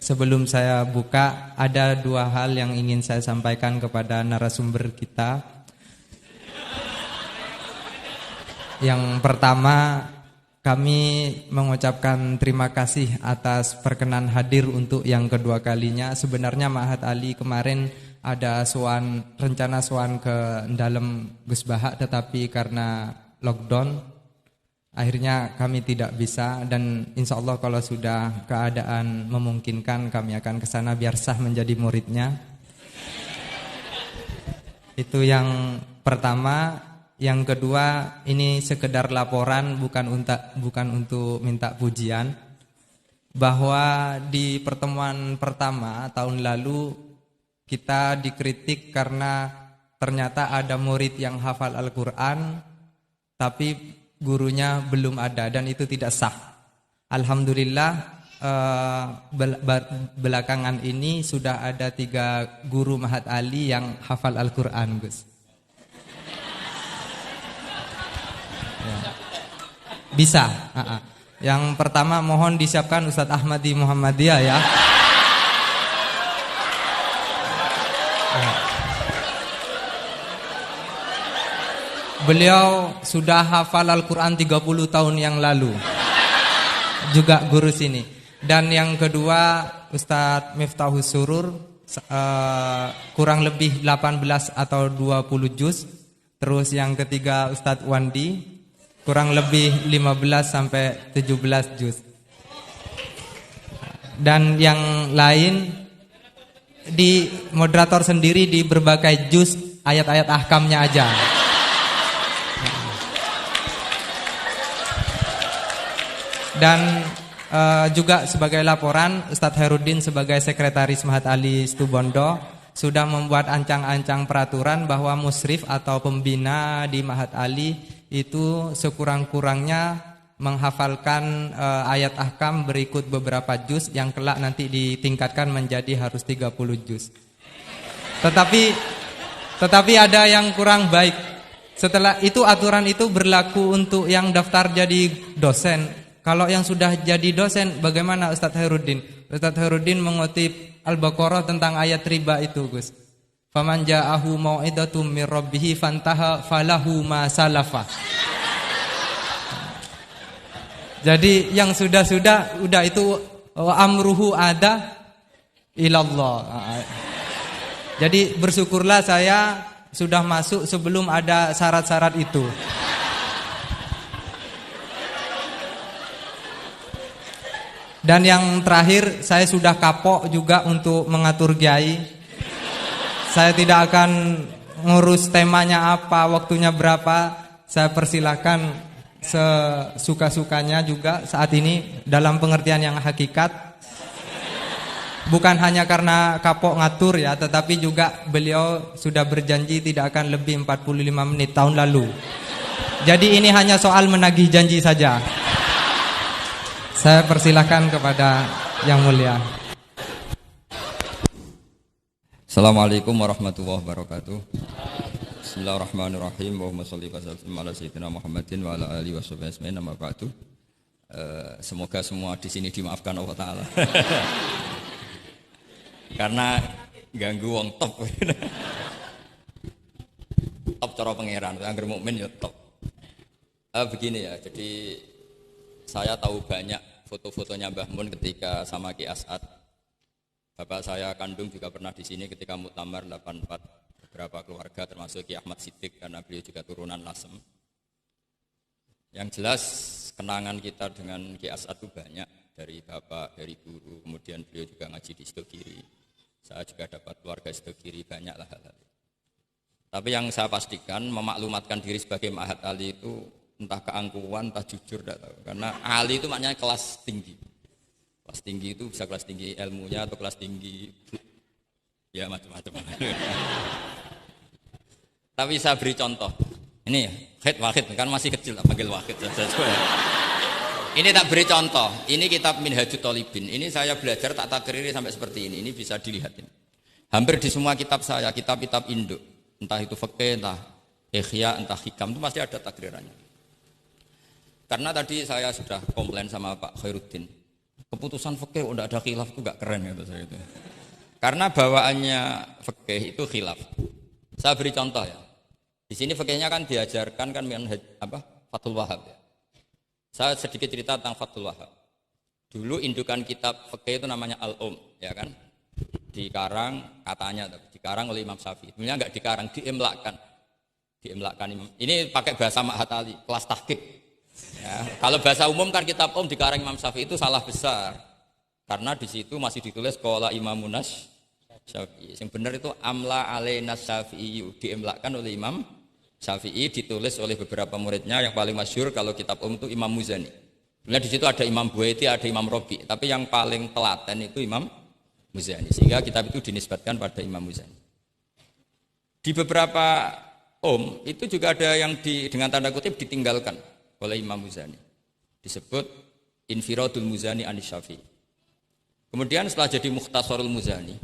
sebelum saya buka, ada dua hal yang ingin saya sampaikan kepada narasumber kita. Yang pertama, kami mengucapkan terima kasih atas perkenan hadir untuk yang kedua kalinya. Sebenarnya Ma'had Ali kemarin ada rencana sowan ke dalam Gus Bahak, tetapi karena lockdown akhirnya kami tidak bisa, dan insya Allah kalau sudah keadaan memungkinkan kami akan ke sana biar sah menjadi muridnya. Itu yang pertama. Yang kedua, ini sekedar laporan, bukan untuk minta pujian, bahwa di pertemuan pertama tahun lalu kita dikritik karena ternyata ada murid yang hafal Al-Quran tapi gurunya belum ada, dan itu tidak sah. Alhamdulillah belakangan ini sudah ada 3 guru Ma'had Ali yang hafal Al-Quran, Gus. Ya. Bisa. Yang pertama mohon disiapkan Ustadz Ahmadi Muhammadiyah ya. Beliau sudah hafal Al-Quran 30 tahun yang lalu. Juga guru sini. Dan yang kedua Ustadz Miftahus Surur, kurang lebih 18 atau 20 juz. Terus yang ketiga Ustadz Wandi, kurang lebih 15 sampai 17 juz. Dan yang lain di moderator sendiri di berbagai juz ayat-ayat ahkamnya aja. Dan juga sebagai laporan, Ustadz Herudin sebagai sekretaris Ma'had Ali Situbondo sudah membuat ancang-ancang peraturan bahwa musrif atau pembina di Ma'had Ali itu sekurang-kurangnya menghafalkan ayat ahkam berikut beberapa juz yang kelak nanti ditingkatkan menjadi harus 30 juz. Tetapi ada yang kurang baik. Setelah itu aturan itu berlaku untuk yang daftar jadi dosen. Kalau yang sudah jadi dosen, bagaimana Ustadz Herudin? Ustadz Herudin mengutip Al-Baqarah tentang ayat riba itu, Gus. Faman ja'ahu mau'idatum mir rabbih fantaha falahu ma salafa. Jadi yang sudah udah itu amruhu ada ilallah. Jadi bersyukurlah saya sudah masuk sebelum ada syarat-syarat itu. Dan yang terakhir, saya sudah kapok juga untuk mengatur kiai. Saya tidak akan ngurus temanya apa, waktunya berapa. Saya persilakan sesuka-sukanya juga saat ini dalam pengertian yang hakikat. Bukan hanya karena kapok ngatur ya, tetapi juga beliau sudah berjanji tidak akan lebih 45 menit tahun lalu. Jadi ini hanya soal menagih janji saja. Saya persilahkan kepada yang mulia. Assalamualaikum warahmatullahi wabarakatuh. Bismillahirrahmanirrahim. Allahumma sholli wa sallim ala sayyidina Muhammadin wa ala alihi washabihi ajmain. Amma ba'du. Semoga semua di sini dimaafkan Allah Taala. Karena ganggu wong top. Top cara pangeran, angger mukmin ya top. Begini ya, jadi saya tahu banyak foto-fotonya Mbah Mun ketika sama Ki As'ad. Bapak saya kandung juga pernah di sini ketika muktamar 84, beberapa keluarga termasuk Ki Ahmad Siddiq karena beliau juga turunan Lasem. Yang jelas kenangan kita dengan Ki As'ad itu banyak, dari bapak, dari guru, kemudian beliau juga ngaji di Sidogiri. Saya juga dapat keluarga Sidogiri, banyaklah hal-hal. Tapi yang saya pastikan memaklumatkan diri sebagai Ma'had Ali itu entah keangkuhan, entah jujur, tidak tahu. Karena Ali itu maknanya kelas tinggi. Kelas tinggi itu bisa kelas tinggi ilmunya atau kelas tinggi ya macam-macam. Tapi saya beri contoh. Ini Wahid kan masih kecil, tak panggil Wahid saja. Ini tak beri contoh. Ini kitab Minhajut Thalibin. Ini saya belajar tak takriri sampai seperti ini. Ini bisa dilihat ini. Hampir di semua kitab saya, kitab-kitab induk, entah itu fikih, entah Ihya, entah Hikam, itu pasti ada takrirannya. Karena tadi saya sudah komplain sama Pak Khairuddin. keputusan fikih udah ada khilaf itu gak keren gitu saya itu. Karena bawaannya fikih itu khilaf. Saya beri contoh ya. Di sini fikihnya kan diajarkan kan Fathul Wahhab ya. Saya sedikit cerita tentang Fathul Wahhab. Dulu indukan kitab fikih itu namanya Al-Um, ya kan? Dikarang katanya, dikarang oleh Imam Syafi'i. Sebenarnya enggak dikarang, diimlakkan. Diimlakkan Imam. Ini pakai bahasa Ma'had Ali, kelas tahqiq. Ya, kalau bahasa umum kan kitab dikarang Imam Syafi'i itu salah besar. Karena di situ masih ditulis qala Imamun Syafi'i. Yang benar itu amla alaina Syafi'i, diimlakkan oleh Imam Syafi'i, ditulis oleh beberapa muridnya. Yang paling masyhur kalau kitab itu Imam Muzani. Sebenarnya di situ ada Imam Buaiti, ada Imam Robi, tapi yang paling telaten itu Imam Muzani. Sehingga kitab itu dinisbatkan pada Imam Muzani. Di beberapa itu juga ada yang dengan tanda kutip ditinggalkan oleh Imam Muzani. Disebut Infiradul Muzani anis Syafi'i. Kemudian setelah jadi Mukhtasarul Muzani,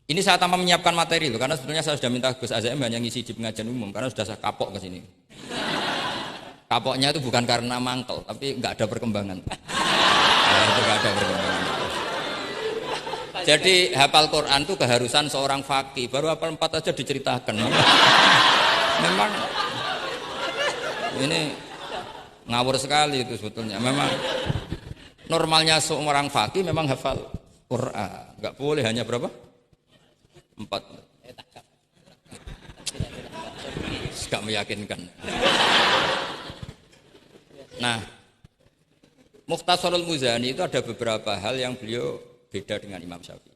ini saya tanpa menyiapkan materi loh, karena sebetulnya saya sudah minta Gus Azam hanya ngisi di pengajian umum, karena sudah saya kapok ke sini. Kapoknya itu bukan karena mangkel, tapi nggak ada perkembangan. Itu nggak ada perkembangan. Jadi hafal Quran itu keharusan seorang faqih, baru hafal 4 aja diceritakan. Memang ini ngawur sekali itu sebetulnya. Memang normalnya seorang faqih memang hafal Quran, nggak boleh hanya berapa? 4. Gak meyakinkan. Nah, Mukhtasarul Muzani itu ada beberapa hal yang beliau beda dengan Imam Syafi'i.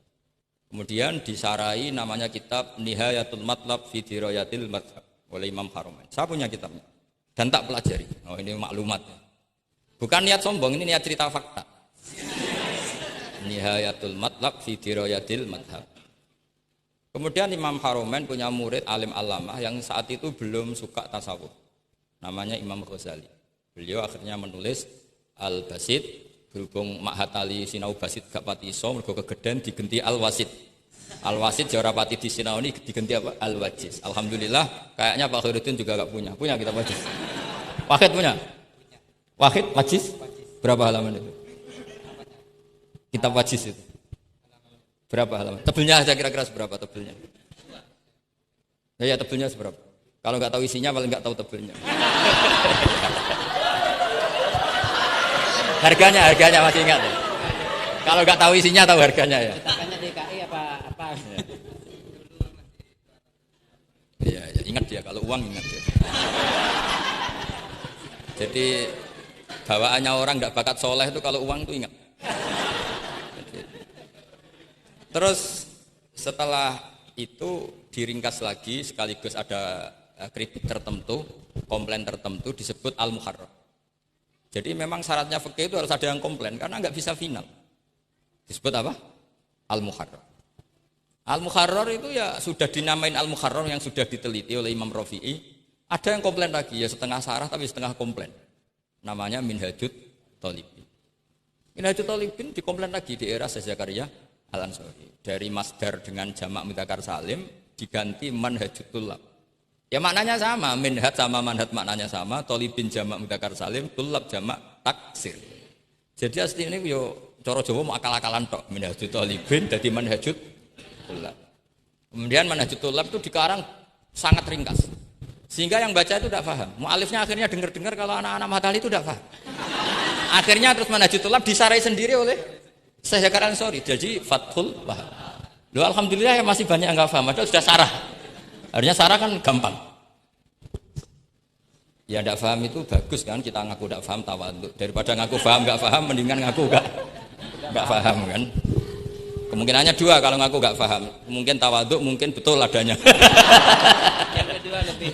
Kemudian disarai namanya kitab Nihayatul Matlab fi Dirayatil Madhab oleh Imam Haramain. Saya punya kitabnya dan tak pelajari. Oh, ini maklumat. Bukan niat sombong, ini niat cerita fakta. Nihayatul Matlab fi Dirayatil Madhab. Kemudian Imam Haramain punya murid alim alamah yang saat itu belum suka tasawuf. Namanya Imam Ghazali. Beliau akhirnya menulis Al-Basit, berhubung Ma'had Ali sinau Basit gak pati iso, mergo kegeden digenti Al-Wasit. Al-Wasit jawara pati di sinau ini digenti apa? Al-Wajiz. Alhamdulillah, kayaknya Pak Khairuddin juga gak punya. Punya kitab Wajiz? Wahid punya? Wahid, Wajiz? Berapa halaman itu? Kitab Wajiz itu? Berapa halaman? Tebelnya aja kira-kira seberapa tebelnya? Ya tebelnya seberapa? Kalau nggak tahu isinya paling nggak tahu tebelnya. Harganya masih ingat ya? Kalau nggak tahu isinya tahu harganya ya? Cetakannya DKI apa? Iya, ingat dia kalau uang ingat dia. Jadi bawaannya orang nggak bakat soleh itu kalau uang itu ingat. Terus setelah itu diringkas lagi sekaligus ada kritik tertentu, komplain tertentu disebut al-muharrar. Jadi memang syaratnya fikih itu harus ada yang komplain karena nggak bisa final. Disebut apa? Al-muharrar. Al-muharrar itu ya sudah dinamain al-muharrar yang sudah diteliti oleh Imam Rafi'i. Ada yang komplain lagi ya setengah sarah tapi setengah komplain. Namanya Minhajut Thalibin. Minhajut Thalibin dikomplain lagi di era Syekh Zakaria Al-Ansari. Dari masdar dengan jamak mudzakkar salim diganti manhajut tullab. Ya maknanya sama, minhaj sama manhaj maknanya sama, thalibin jamak mudzakkar salim, tullab jamak taksir. Jadi asline ini yo cara Jawa mau akal-akalan tok, minhajut thalibin dadi manhajut tullab. Kemudian manhajut tullab itu dikarang sangat ringkas. Sehingga yang baca itu tidak paham. Mu'alifnya akhirnya dengar-dengar kalau anak-anak matahari itu tidak paham. Akhirnya terus manhajut tullab disarai sendiri oleh Syekh Zakaria Al-Ansari, jadi Fathul Wahhab. Loh alhamdulillah ya masih banyak yang enggak paham, padahal sudah sarah. Harusnya sarah kan gampang. Ya enggak paham itu bagus kan, kita ngaku enggak paham tawadhu. Daripada ngaku paham enggak paham, mendingan ngaku enggak paham kan. Kemungkinannya 2 kalau ngaku enggak paham. Mungkin tawadhu, mungkin betul adanya. Yang kedua lebih.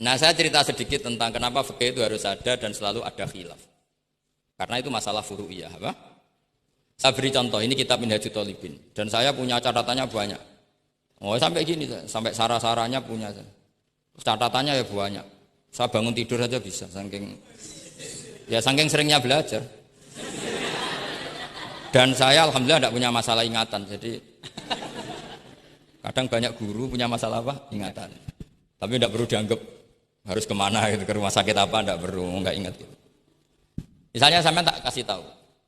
Nah, saya cerita sedikit tentang kenapa fikih itu harus ada dan selalu ada khilaf. Karena itu masalah furu'iyah, apa? Saya beri contoh, ini kitab Minhajut Thalibin dan saya punya catatannya banyak. Oh, sampai gini, sampai sarah-sarahnya punya. Catatannya ya banyak. Saya bangun tidur aja bisa, saking seringnya belajar. Dan saya alhamdulillah tidak punya masalah ingatan, jadi kadang banyak guru punya masalah apa? Ingatan. Tapi tidak perlu dianggap harus kemana gitu, ke rumah sakit apa, tidak perlu, nggak ingat gitu. Misalnya sampean tak kasih tahu.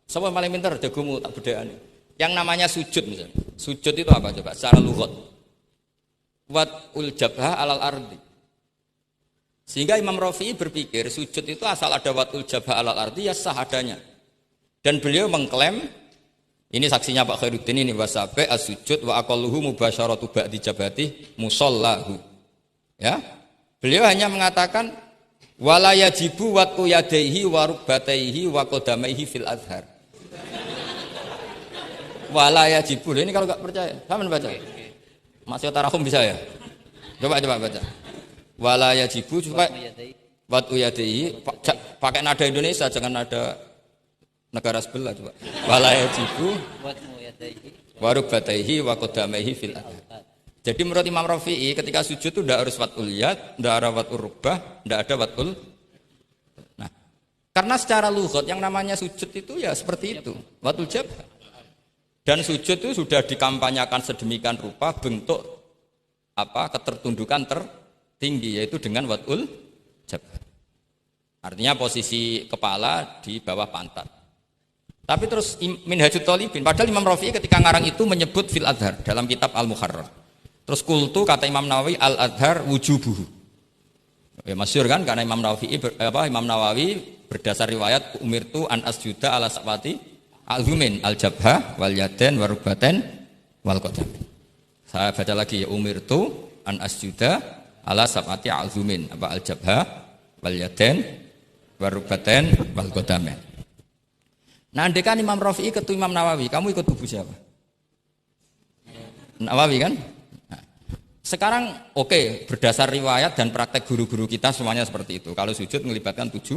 Sapa paling pinter jagomu tak bedakane. Yang namanya sujud misalnya. Sujud itu apa coba? Secara lughat. Wad'ul jabha alal ardi. Sehingga Imam Rafi'i berpikir sujud itu asal ada wad'ul jabha alal ardi ya sah adanya. Dan beliau mengklaim, ini saksinya Pak Khairuddin ini, wasabe as-sujud wa aqalluhu mubasyaratu ba'di jabati musallahu. Ya. Beliau hanya mengatakan wala yajibu wat'u yadaihi wa rukbataihi wa qadamaihi fil azhar. Wala yajibu. Ini kalau enggak percaya, sama baca. Masih tarahum bisa ya? Coba baca. Wala yajibu supaya wat'u yadaihi pakai nada Indonesia, jangan nada negara sebelah coba. Wala yajibu wa rukbataihi wa qadamaihi fil azhar. Jadi menurut Imam Rafi'i ketika sujud itu tidak harus wat'ul yad, tidak ada wat'ul rukbah, tidak ada wat'ul. Nah, karena secara lughat yang namanya sujud itu ya seperti itu, wat'ul jabha. Dan sujud itu sudah dikampanyakan sedemikian rupa bentuk apa ketertundukan tertinggi yaitu dengan wat'ul jabha. Artinya posisi kepala di bawah pantat. Tapi terus Minhajut Thalibin, padahal Imam Rafi'i ketika ngarang itu menyebut fil adhar dalam kitab Al-Muharrar. Terus kultu kata Imam Nawawi al-adhar wujubuhu. Ya masyhur kan karena Imam Nawawi berdasar riwayat umirtu an asjuda ala sabati al-humin al-jabha wal yaden warubaten wal qadam. Saya baca lagi ya umirtu an asjuda ala sabati al-humin apa al-jabha wal yaden warubaten wal qadam. Nah, andekan Imam Rafi'i ketemu Imam Nawawi, kamu ikut kubu siapa? Nawawi kan? Sekarang oke, berdasar riwayat dan praktek guru-guru kita semuanya seperti itu. Kalau sujud melibatkan 7,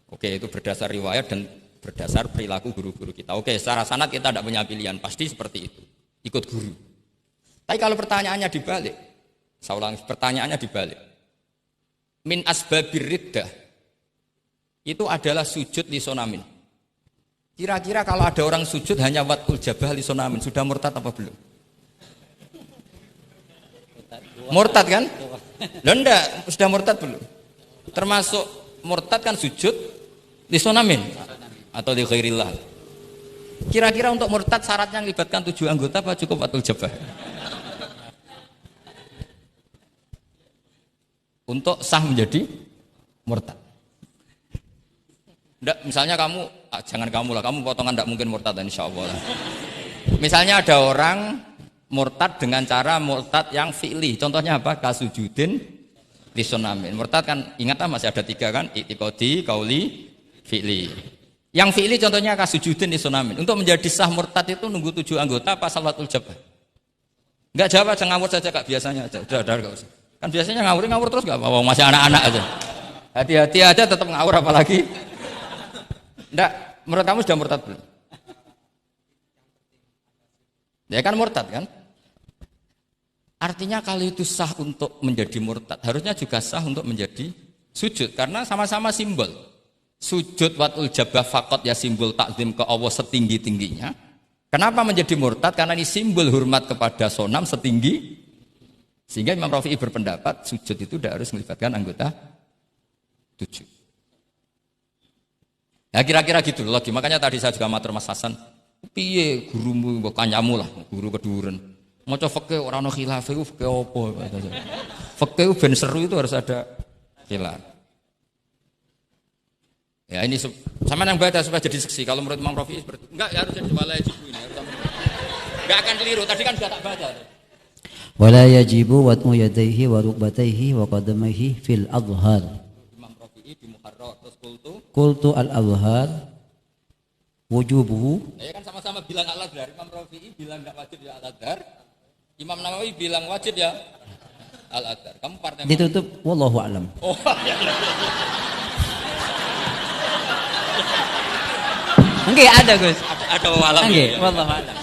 oke itu berdasar riwayat dan berdasar perilaku guru-guru kita. Oke, secara sanad kita tidak punya pilihan, pasti seperti itu. Ikut guru. Tapi kalau pertanyaannya dibalik, saya ulang, pertanyaannya dibalik. Min asbabir riddah itu adalah sujud lisonamin. Kira-kira kalau ada orang sujud hanya wat'ul jabah lisonamin, sudah murtad apa belum? Murtad kan? Loh enggak, sudah murtad belum? Termasuk murtad kan sujud lisonamin atau li ghairillah. Kira-kira untuk murtad syaratnya melibatkan 7 anggota apa cukup wat'ul jabah? Untuk sah menjadi murtad. Enggak, misalnya kamu, jangan kamu lah, kamu potongan enggak mungkin murtad insyaallah. Misalnya ada orang murtad dengan cara murtad yang fi'li. Contohnya apa? Kasujudin lisonamin. Murtad kan ingat masih ada 3 kan? I'tiqadi, qauli, fi'li. Yang fi'li contohnya kasujudin lisonamin. Untuk menjadi sah murtad itu nunggu 7 anggota apa salawatul jabah? Enggak jawab, jangan ngawur saja Kak biasanya aja. Udah enggak usah. Kan biasanya ngawur terus enggak apa-apa, masih anak-anak aja. Hati-hati aja tetap ngawur apalagi. Enggak, menurut kamu sudah murtad belum? Ya kan murtad kan? Artinya kalau itu sah untuk menjadi murtad, harusnya juga sah untuk menjadi sujud. Karena sama-sama simbol. Sujud wat'ul jabah faqat ya simbol takzim ke Allah setinggi-tingginya. Kenapa menjadi murtad? Karena ini simbol hormat kepada sonam setinggi. Sehingga Imam Rafi'i berpendapat sujud itu tidak harus melibatkan anggota 7. Ya kira-kira gitu loh. Makanya tadi saya juga matur Mas Hasan. Piye gurumu kancamu lah, guru keduren. Maca fikih ora ono khilaf iku fikih apa? Fikih ben seru itu harus ada khilaf. Ya ini sama yang baca supaya jadi seksi. Kalau menurut Imam Rafi'i seperti enggak ya harus jadi wala yajibu ini. Enggak akan keliru. Tadi kan sudah tak baca. Wala yajibu wat'u yadayhi wa rukbatayhi wa qadamaihi fil adhar. Imam Rafi'i di Muharrar terus qultu al-adhar wujubuhu. Ya kan sama-sama bilang al-adhar. Imam Rafi'i bilang enggak wajib ya al-adhar. Imam Nawawi bilang wajib ya al-adhar. Kamu partai mana? Ditutup wallahu a'lam. Oh ya. Enggak ada Gus. Ada walau. Enggak, wallahu a'lam.